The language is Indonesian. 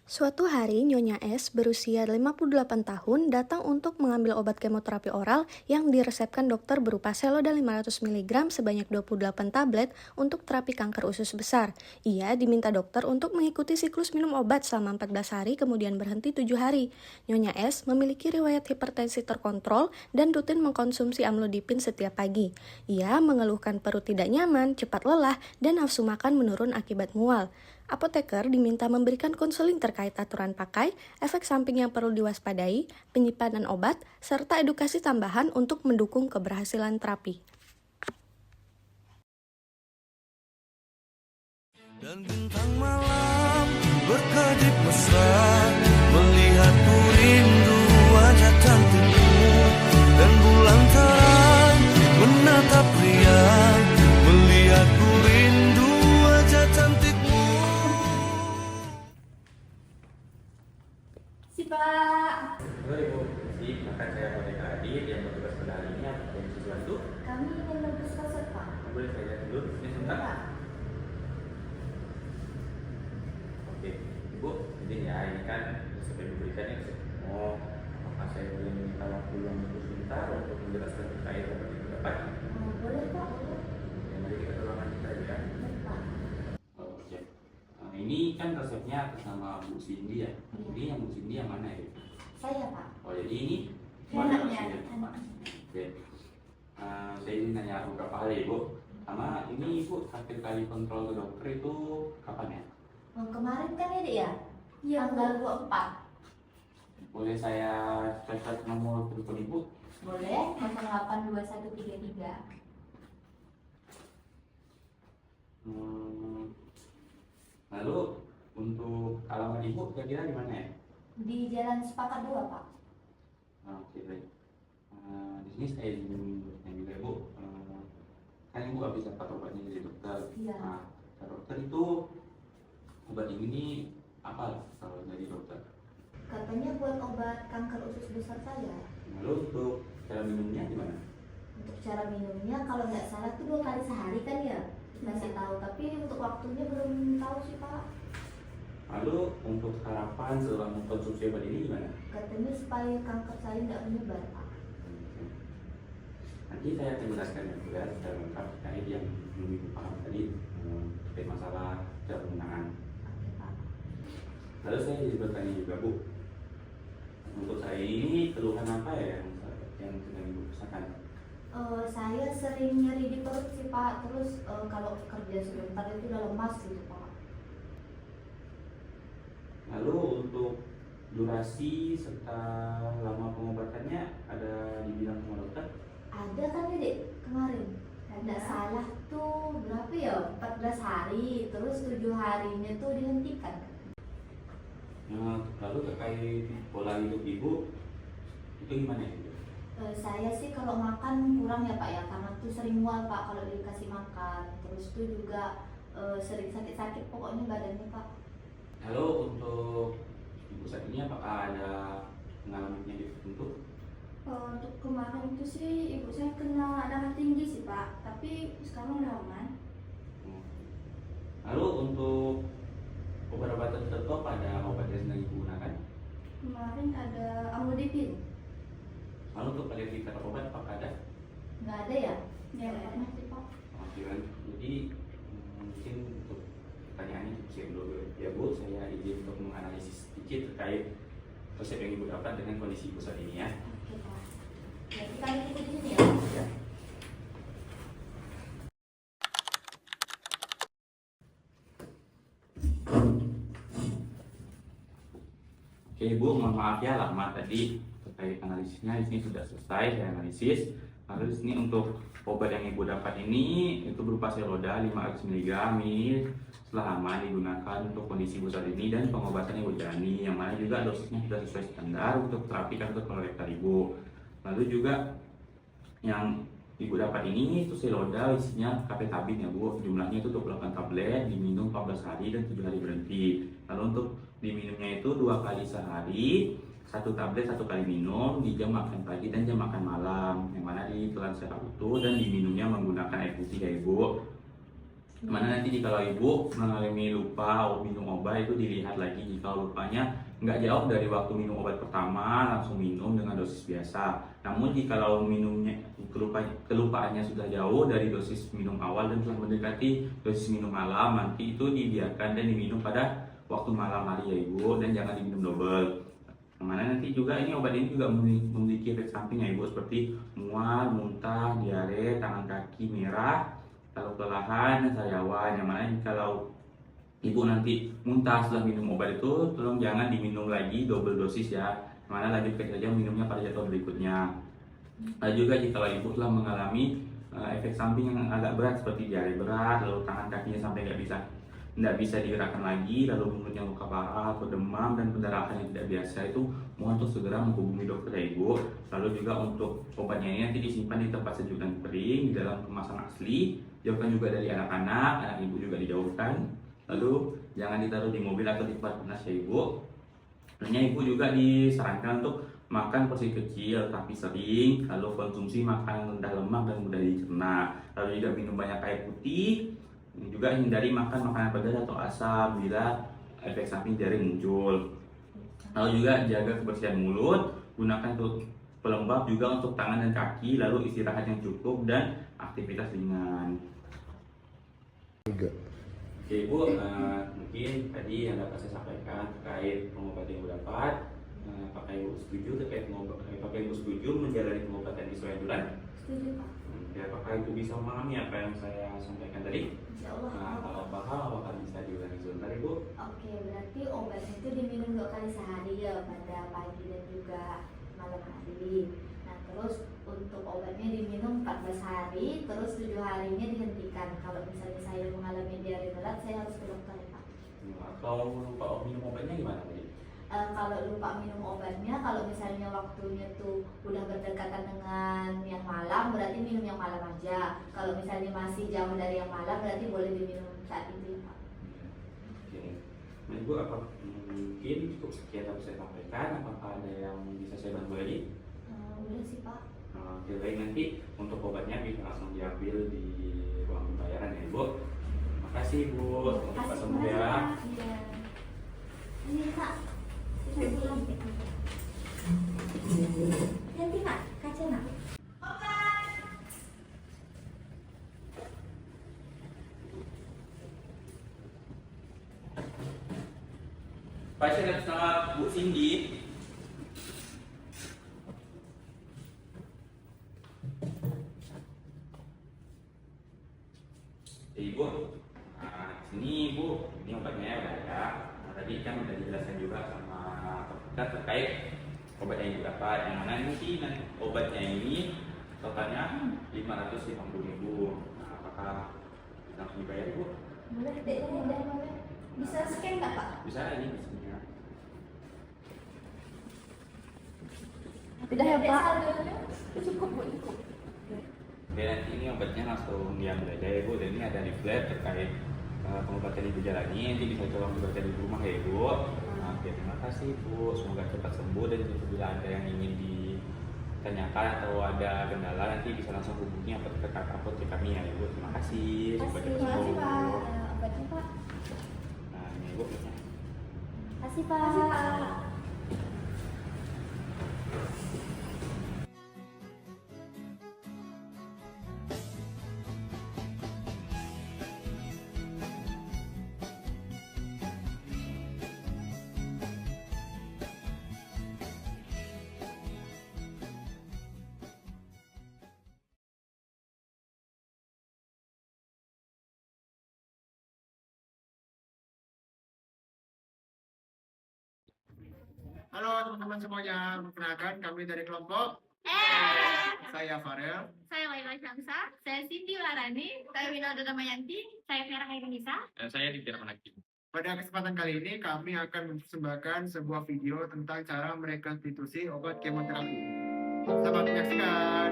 Suatu hari, Nyonya S berusia 58 tahun datang untuk mengambil obat kemoterapi oral yang diresepkan dokter berupa Seloda 500 mg sebanyak 28 tablet untuk terapi kanker usus besar. Ia diminta dokter untuk mengikuti siklus minum obat selama 14 hari kemudian berhenti 7 hari. Nyonya S memiliki riwayat hipertensi terkontrol dan rutin mengkonsumsi amlodipin setiap pagi. Ia mengeluhkan perut tidak nyaman, cepat lelah, dan nafsu makan menurun akibat mual. Apoteker diminta memberikan konseling terkait aturan pakai, efek samping yang perlu diwaspadai, penyimpanan obat, serta edukasi tambahan untuk mendukung keberhasilan terapi. Dan bintang malam berkedip mesra, melihatku rindu wajah cantikmu, dan bulan terang menatap riang, melihatku rindu wajah cantikmu. Si Pak, Halo Ibu, bahkan saya Boneka Adit yang bertugas pada hari ini. Apa yang bisa bantu? kami ingin lulus resep Pak. Boleh saya lihat dulu? Ini sebentar. Pak, Oke, Ibu, izin ya, ini kan resep yang diberikan ini resep kemo. Apakah saya boleh meminta waktu yang cukup sebentar untuk menjelaskan terkait obat yang dapat? boleh Pak? Oke, mari kita ke ruangan kita ya. Boleh, Pak. Oke. Nah, ini kan resepnya atas nama Bu Cindy ya. Ini yang Bu Cindy yang mana ya? Saya Pak. Oh, jadi ini Anaknya, resepnya. anaknya. Oke. Saya ingin nanya beberapa hal ya Ibu. Sama ini Ibu terakhir kali kontrol ke dokter itu kapan ya? Kemarin kan ya Dek ya? Iya, tanggal 24. Boleh saya catat nomor telepon Ibu? Boleh, 082133. Lalu untuk alamat Ibu kira-kira di mana ya? Di Jalan Sepakat 2 Pak. Oke baik. Di sini saya ingin bertanya juga Ibu. Kan Ibu habis dapat obatnya dari dokter. Iya. Nah, kata dokter itu obat ini apa kalau dari dokter? Katanya buat obat kanker usus besar saya. Lalu untuk cara minumnya gimana? Untuk cara minumnya kalau nggak salah tuh 2 kali sehari kan ya? Kasih tahu, tapi untuk waktunya belum tahu sih Pak. Lalu untuk harapan setelah mengkonsumsi obat ini gimana? Katanya supaya kanker saya nggak menyebar Pak. Nanti saya akan jelaskan yang jelas secara lengkap terkait yang belum Ibu paham tadi terkait masalah cara pengenangan. Oke Pak. Lalu saya jadi bertanya juga Bu, untuk saya ini keluhan apa ya yang sedang Ibu rasakan? Saya sering nyeri di perut sih Pak, terus kalau kerja sebentar itu udah lemas gitu Pak. Lalu untuk durasi serta lama pengobatannya ada dibilang sama dokter? Ada kan ya Dek kemarin? Nggak salah tuh berapa ya? 14 hari, terus 7 harinya tuh dihentikan. Lalu terkait pola hidup Ibu itu gimana ya? Saya sih kalau makan kurang ya Pak ya, karena tuh sering mual Pak kalau dikasih makan. Terus tuh juga sering sakit-sakit pokoknya badannya Pak. Lalu untuk Ibu saat ini apakah ada mengalami penyakit tertentu? Untuk kemarin itu sih ibu saya kena darah tinggi sih Pak, tapi sekarang udah aman. Lalu untuk obat-obatan tertentu apa ada obat yang sedang Ibu gunakan? Kemarin ada amlodipin. Lalu untuk alergi terhadap obat apakah ada? Nggak ada ya? Ya, ada sih Pak. Oke, kan? Jadi mungkin untuk pertanyaannya cukup sekian dulu ya Bu. Saya izin untuk menganalisis sedikit terkait resep yang Ibu dapat dengan kondisi Ibu saat ini ya. Oke Pak. Berarti kami tunggu di sini ya? Ya. Oke Ibu, mohon maaf ya lama tadi terkait analisisnya. Di sini sudah selesai saya analisis. Lalu di sini untuk obat yang Ibu dapat ini itu berupa Seloda 500 mg ini setelah lama digunakan untuk kondisi Ibu saat ini dan pengobatan Ibu jalani, yang mana juga dosisnya sudah sesuai standar untuk terapi kanker kolorektal Ibu. Lalu juga yang Ibu dapat ini itu Seloda isinya kapetabin ya Bu, jumlahnya itu 28 tablet, diminum 14 hari dan 7 hari berhenti. Lalu untuk diminumnya itu 2 kali sehari, 1 tablet 1 kali minum di jam makan pagi dan jam makan malam, yang mana ditelan secara utuh dan diminumnya menggunakan air putih ya Ibu. Mana nanti jika ibu mengalami lupa minum obat itu dilihat lagi jika lupanya nggak jauh dari waktu minum obat pertama langsung minum dengan dosis biasa. Namun jika minumnya kelupaannya sudah jauh dari dosis minum awal dan telah mendekati dosis minum malam, nanti itu dibiarkan dan diminum pada waktu malam hari ya ibu, dan jangan diminum double. Mana nanti juga ini obat ini juga memiliki efek samping ya ibu, seperti mual, muntah, diare, tangan kaki merah, kalau kelelahan dan sariawan. Yang mana kalau ibu nanti muntah setelah minum obat itu, tolong jangan diminum lagi double dosis ya. Mana lanjutkan saja minumnya pada jadwal berikutnya. Lalu juga jika ibu telah mengalami efek samping yang agak berat seperti diare berat, lalu tangan kakinya sampai tidak bisa digerakkan lagi, lalu mulutnya luka parah atau demam dan pendarahan yang tidak biasa, itu mohon untuk segera menghubungi dokter ya ibu. Lalu juga untuk obatnya ini nanti disimpan di tempat sejuk dan kering di dalam kemasan asli. Jauhkan juga dari anak-anak, anak ibu juga dijauhkan. Lalu jangan ditaruh di mobil atau di tempat panas ya ibu. Hanya ibu juga disarankan untuk makan porsi kecil tapi sering, lalu konsumsi makanan rendah lemak dan mudah dicerna. Lalu juga minum banyak air putih. Juga hindari makan makanan pedas atau asam bila efek samping diare muncul. Lalu juga jaga kebersihan mulut, gunakan pelembab juga untuk tangan dan kaki, lalu istirahat yang cukup dan aktivitas ringan. Oke ibu, mungkin tadi yang dapat saya sampaikan terkait pengobatan yang ibu dapat. Apakah ibu setuju menjalani pengobatan di sesuai anjuran? Setuju Pak. Apakah ibu bisa memahami apa yang saya sampaikan tadi? Insyaallah. Kalau paham, apakah bisa diulangi sebentar ibu? Oke, berarti obatnya itu diminum 2 kali sehari ya, pada pagi dan juga malam hari. Nah, terus untuk obatnya diminum 14 hari, terus 7 harinya dihentikan. Kalau misalnya saya mengalami diare berat, saya harus ke dokter ya Pak. Kalau lupa minum obatnya gimana tadi? Kalau lupa minum obatnya, kalau misalnya waktunya tuh udah berdekatan dengan yang malam, berarti minum yang malam aja. Kalau misalnya masih jauh dari yang malam, berarti boleh diminum saat itu ya Pak. Oke. Nah ibu, apa mungkin cukup sekian yang saya sampaikan? Apakah ada yang bisa saya bantu lagi? Udah sih Pak. Oke, baik, nanti untuk obatnya bisa langsung diambil di ruang pembayaran ya ibu. Makasih ibu, semoga sembuh ya. Iya. Ini Pak. Nanti Pak, kaca nak. Pasien atas nama Bu Cindy. Ibu, sini ibu, ini obatnya udah ya. Tadi kan udah dijelaskan juga sama dokter terkait obat yang ibu dapat. Yang mana ini sih obatnya ini totalnya 550.000. Nah, apakah langsung dibayar ibu? Boleh, boleh. Bisa scan nggak Pak? Bisa ini di sini ya. Tidak ya Pak. Cukup Bu, cukup. Oke, nanti ini obatnya langsung diambil aja ya ibu. Dan ini ada leaflet terkait pengobatan ibu jalani, nanti bisa coba dibaca di rumah ya ibu. Oke, terima kasih ibu, semoga cepat sembuh, dan bila ada yang ingin ditanyakan atau ada kendala nanti bisa langsung hubungi apotek kami ya ibu. Terima kasih, semoga cepat sembuh. Obatnya Pak. Nah ini ibu obatnya. Kasih Pak. Halo teman-teman semuanya, perkenalkan kami dari kelompok. Saya Farel. Saya Laila Syamsa, saya Cindy Larani, saya Winalda Damayanti, saya Vera Hairunisa. Dan saya Dikira Manaki. Pada kesempatan kali ini kami akan mempersembahkan sebuah video tentang cara merekonstitusi obat kemoterapi. Selamat menyaksikan.